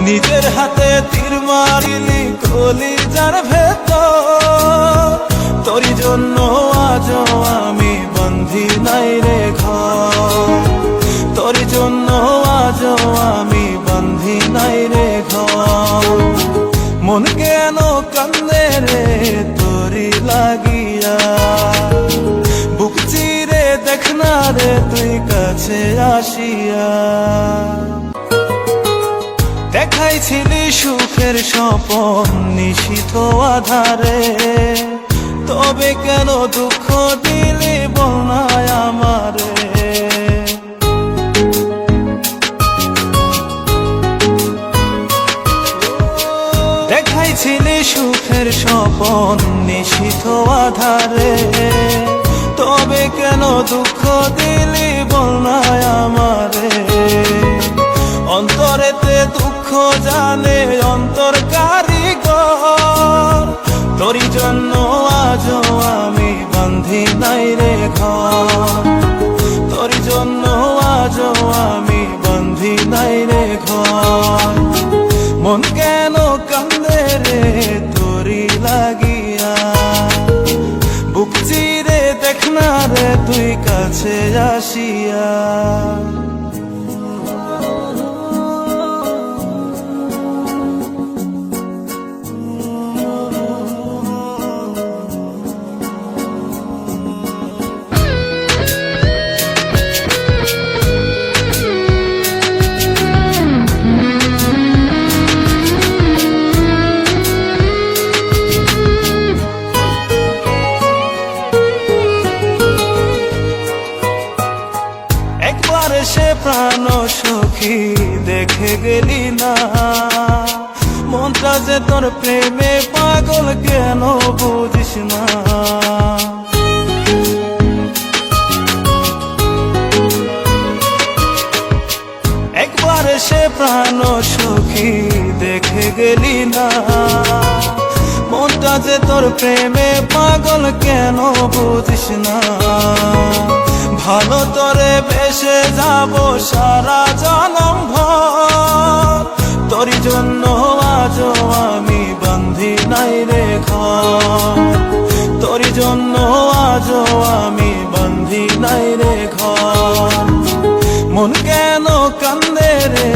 নিজের হাতে তীর মারিলি কলিজার ভেতর, তোরই জন্য আজও আমি বন্ধি নাই রে ঘর, তোরই জন্য আজও আমি বন্ধি নাই রে ঘর। মন কেন কান্দে রে তোরি লাগিয়া, বুক চিরে দেখ না রে তুই কাছে আসিয়া। দেখাইছিলি সুখের স্বপন নিশীথ আধারে, তবে কেন দুঃখ দিলি বলনায় আমারে। দেখাইছিলি সুখের স্বপন নিশীথ আধারে, তবে কেন দুঃখ দিলি বলনায় আমারে। অন্তরেতে দুঃখ জানে অন্তর কারিগর, তোরই জন্য আজও আমি বন্ধি নাই রে ঘর, তোরই জন্য আজও আমি বন্ধি নাই রে ঘর। মন কেন কান্দে রে তোরি লাগিয়া, বুক চিরে দেখ না রে তুই কাছে আসিয়া। সে প্রাণ সখী দেখে গেলি না, মনটা যে তোর প্রেমে পাগল কেন বুঝিস না। একবার সে প্রাণ সখী দেখে গেলি না, মনটা যে তোর প্রেমে পাগল কেন বুঝিস না। ভালো তোরে বেসে যাব সারা জনম ভর, তোরই জন্য আজও আমি বন্ধি নাই রে ঘর, তোরই জন্য আজও আমি বন্ধি নাই রে ঘর। মন কেন কান্দে রে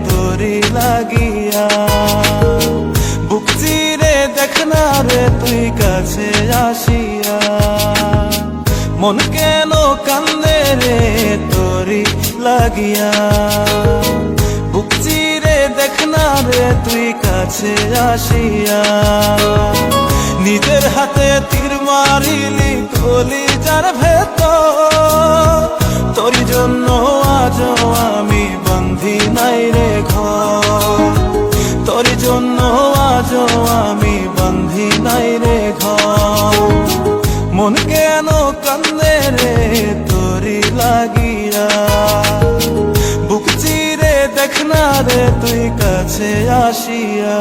তোরি লাগিয়া, বুক চিরে দেখ না রে তুই কাছে আসিয়া। মন কেন কান্দে রে তোরি লাগিয়া, বুক চিরে দেখ না রে তুই কাছে আসিয়া। নিজের হাতে তীর মারিলি কলিজার ভেতর, তোরই জন্য আজও আমি বন্ধি নাই রে ঘর, তোরই জন্য আজও আমি বন্ধি নাই রে ঘর। মন কেন কান্দে রে তোরি লাগিয়া, বুক চিরে দেখ না রে তুই কাছে আসিয়া।